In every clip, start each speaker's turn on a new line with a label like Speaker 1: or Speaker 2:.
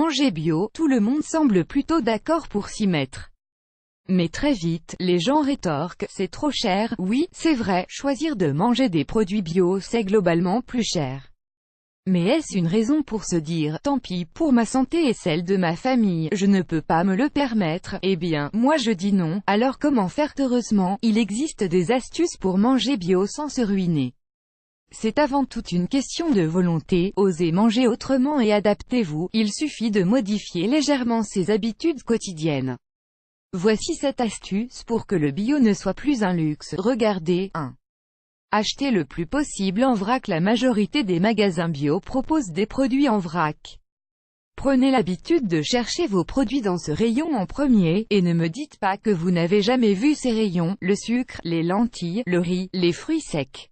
Speaker 1: manger bio, tout le monde semble plutôt d'accord pour s'y mettre. Mais très vite, les gens rétorquent, c'est trop cher. Oui, c'est vrai, choisir de manger des produits bio, c'est globalement plus cher. Mais est-ce une raison pour se dire, tant pis pour ma santé et celle de ma famille, je ne peux pas me le permettre? Eh bien, moi je dis non. Alors comment faire? Heureusement, il existe des astuces pour manger bio sans se ruiner. C'est avant tout une question de volonté. Osez manger autrement et adaptez-vous. Il suffit de modifier légèrement ses habitudes quotidiennes. Voici cette astuce pour que le bio ne soit plus un luxe. Regardez. 1. Achetez le plus possible en vrac. La majorité des magasins bio proposent des produits en vrac. Prenez l'habitude de chercher vos produits dans ce rayon en premier, et ne me dites pas que vous n'avez jamais vu ces rayons. Le sucre, les lentilles, le riz, les fruits secs.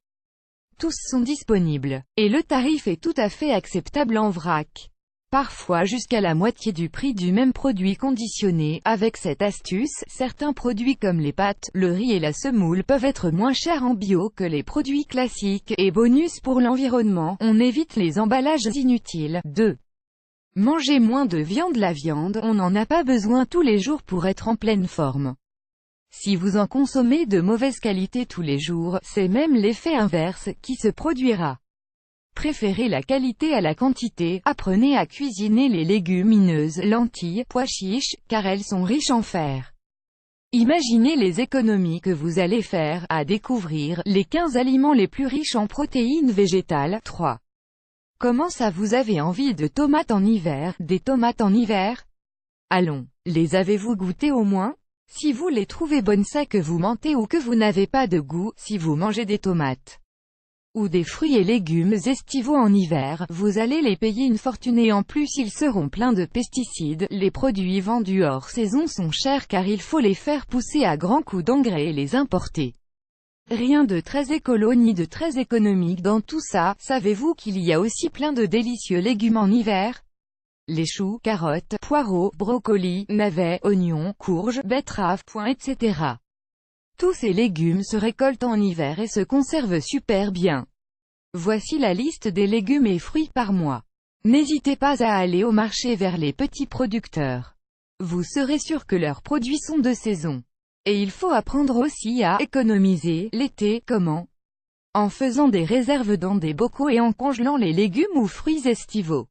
Speaker 1: Tous sont disponibles. Et le tarif est tout à fait acceptable en vrac. Parfois jusqu'à la moitié du prix du même produit conditionné. Avec cette astuce, certains produits comme les pâtes, le riz et la semoule peuvent être moins chers en bio que les produits classiques. Et bonus pour l'environnement, on évite les emballages inutiles. 2. Mangez moins de viande. La viande, on n'en a pas besoin tous les jours pour être en pleine forme. Si vous en consommez de mauvaise qualité tous les jours, c'est même l'effet inverse qui se produira. Préférez la qualité à la quantité. Apprenez à cuisiner les légumineuses, lentilles, pois chiches, car elles sont riches en fer. Imaginez les économies que vous allez faire. À découvrir, les 15 aliments les plus riches en protéines végétales. 3. Comment ça vous avez envie de tomates en hiver? Des tomates en hiver? Allons, les avez-vous goûtées au moins? Si vous les trouvez bonnes, c'est que vous mentez ou que vous n'avez pas de goût. Si vous mangez des tomates ou des fruits et légumes estivaux en hiver, vous allez les payer une fortune et en plus ils seront pleins de pesticides. Les produits vendus hors saison sont chers car il faut les faire pousser à grands coups d'engrais et les importer. Rien de très écolo ni de très économique dans tout ça. Savez-vous qu'il y a aussi plein de délicieux légumes en hiver? Les choux, carottes, poireaux, brocolis, navets, oignons, courges, betteraves, etc. Tous ces légumes se récoltent en hiver et se conservent super bien. Voici la liste des légumes et fruits par mois. N'hésitez pas à aller au marché vers les petits producteurs. Vous serez sûr que leurs produits sont de saison. Et il faut apprendre aussi à économiser l'été. Comment? En faisant des réserves dans des bocaux et en congelant les légumes ou fruits estivaux.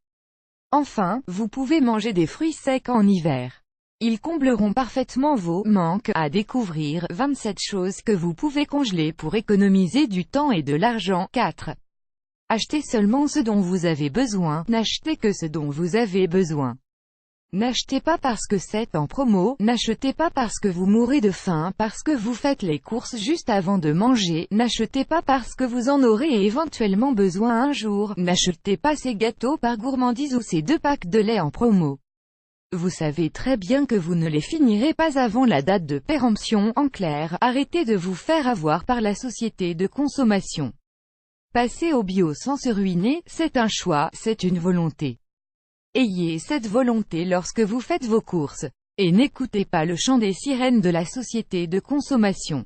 Speaker 1: Enfin, vous pouvez manger des fruits secs en hiver. Ils combleront parfaitement vos manques. À découvrir, 27 choses que vous pouvez congeler pour économiser du temps et de l'argent. 4. Achetez seulement ce dont vous avez besoin. N'achetez que ce dont vous avez besoin. N'achetez pas parce que c'est en promo, n'achetez pas parce que vous mourrez de faim, parce que vous faites les courses juste avant de manger, n'achetez pas parce que vous en aurez éventuellement besoin un jour, n'achetez pas ces gâteaux par gourmandise ou ces 2 packs de lait en promo. Vous savez très bien que vous ne les finirez pas avant la date de péremption. En clair, arrêtez de vous faire avoir par la société de consommation. Passer au bio sans se ruiner, c'est un choix, c'est une volonté. Ayez cette volonté lorsque vous faites vos courses. Et n'écoutez pas le chant des sirènes de la société de consommation.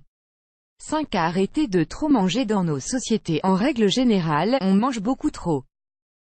Speaker 1: 5. Arrêtez de trop manger. Dans nos sociétés, en règle générale, on mange beaucoup trop.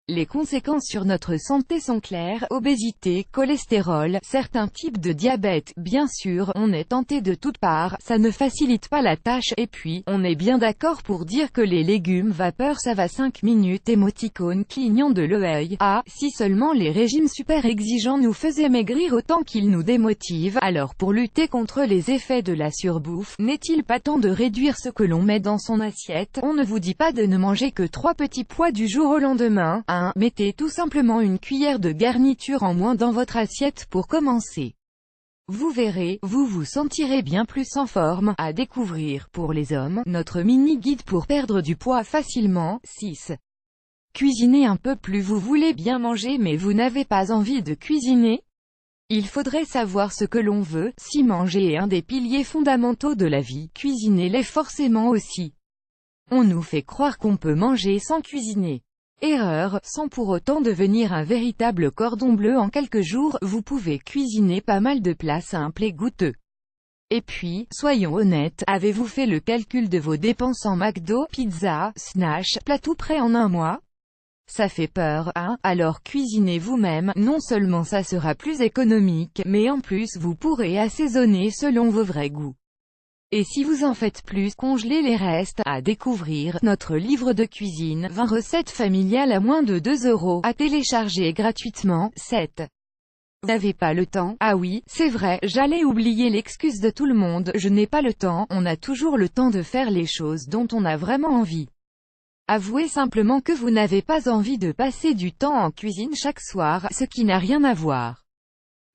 Speaker 1: Les conséquences sur notre santé sont claires: obésité, cholestérol, certains types de diabète. Bien sûr, on est tenté de toutes parts, ça ne facilite pas la tâche, et puis, on est bien d'accord pour dire que les légumes vapeur ça va 5 minutes. Émoticône clignant de l'œil. Ah, si seulement les régimes super exigeants nous faisaient maigrir autant qu'ils nous démotivent. Alors pour lutter contre les effets de la surbouffe, n'est-il pas temps de réduire ce que l'on met dans son assiette? On ne vous dit pas de ne manger que 3 petits pois du jour au lendemain. 1. Mettez tout simplement une cuillère de garniture en moins dans votre assiette pour commencer. Vous verrez, vous vous sentirez bien plus en forme. À découvrir, pour les hommes, notre mini-guide pour perdre du poids facilement. 6. Cuisinez un peu plus. Vous voulez bien manger mais vous n'avez pas envie de cuisiner? Il faudrait savoir ce que l'on veut. Si manger est un des piliers fondamentaux de la vie, cuisiner l'est forcément aussi. On nous fait croire qu'on peut manger sans cuisiner. Erreur, sans pour autant devenir un véritable cordon bleu en quelques jours, vous pouvez cuisiner pas mal de plats simples et goûteux. Et puis, soyons honnêtes, avez-vous fait le calcul de vos dépenses en McDo, pizza, Snatch, plat tout prêt en un mois? Ça fait peur, hein? Alors cuisinez vous-même, non seulement ça sera plus économique, mais en plus vous pourrez assaisonner selon vos vrais goûts. Et si vous en faites plus, congelez les restes. À découvrir, notre livre de cuisine, 20 recettes familiales à moins de 2 €, à télécharger gratuitement. 7. Vous n'avez pas le temps? Ah oui, c'est vrai, j'allais oublier l'excuse de tout le monde, je n'ai pas le temps. On a toujours le temps de faire les choses dont on a vraiment envie. Avouez simplement que vous n'avez pas envie de passer du temps en cuisine chaque soir, ce qui n'a rien à voir.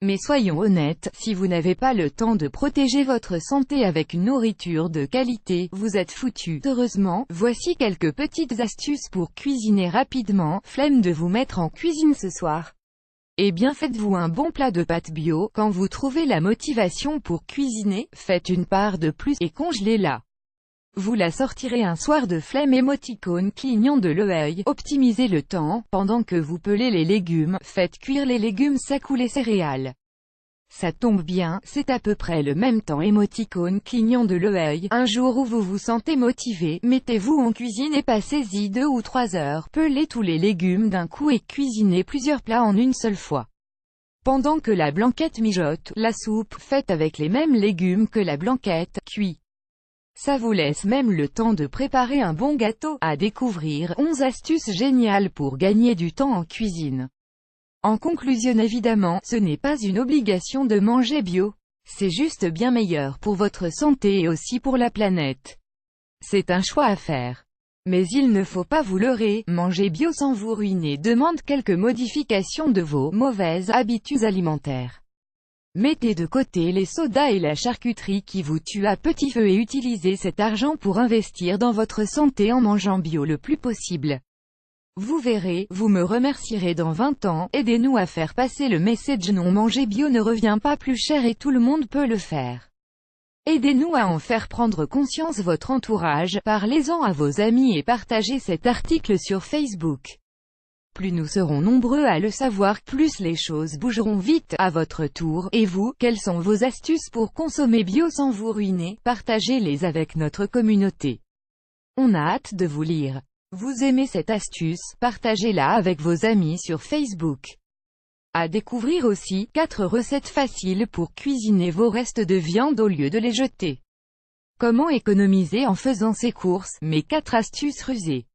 Speaker 1: Mais soyons honnêtes, si vous n'avez pas le temps de protéger votre santé avec une nourriture de qualité, vous êtes foutu. Heureusement, voici quelques petites astuces pour cuisiner rapidement. Flemme de vous mettre en cuisine ce soir? Eh bien faites-vous un bon plat de pâtes bio. Quand vous trouvez la motivation pour cuisiner, faites une part de plus et congelez-la. Vous la sortirez un soir de flemme. Émoticône clignant de l'œil. Optimisez le temps. Pendant que vous pelez les légumes, faites cuire les légumes secs ou les céréales. Ça tombe bien, c'est à peu près le même temps. Émoticône clignant de l'œil. Un jour où vous vous sentez motivé, mettez-vous en cuisine et passez-y 2 ou 3 heures. Pelez tous les légumes d'un coup et cuisinez plusieurs plats en une seule fois. Pendant que la blanquette mijote, la soupe, faite avec les mêmes légumes que la blanquette, cuit. Ça vous laisse même le temps de préparer un bon gâteau. À découvrir, 11 astuces géniales pour gagner du temps en cuisine. En conclusion, évidemment, ce n'est pas une obligation de manger bio. C'est juste bien meilleur pour votre santé et aussi pour la planète. C'est un choix à faire. Mais il ne faut pas vous leurrer, manger bio sans vous ruiner demande quelques modifications de vos mauvaises habitudes alimentaires. Mettez de côté les sodas et la charcuterie qui vous tuent à petit feu et utilisez cet argent pour investir dans votre santé en mangeant bio le plus possible. Vous verrez, vous me remercierez dans 20 ans. Aidez-nous à faire passer le message non, manger bio ne revient pas plus cher et tout le monde peut le faire. Aidez-nous à en faire prendre conscience votre entourage, parlez-en à vos amis et partagez cet article sur Facebook. Plus nous serons nombreux à le savoir, plus les choses bougeront vite. À votre tour, et vous, quelles sont vos astuces pour consommer bio sans vous ruiner? Partagez-les avec notre communauté. On a hâte de vous lire. Vous aimez cette astuce? Partagez-la avec vos amis sur Facebook. À découvrir aussi, 4 recettes faciles pour cuisiner vos restes de viande au lieu de les jeter. Comment économiser en faisant ses courses? Mes 4 astuces rusées.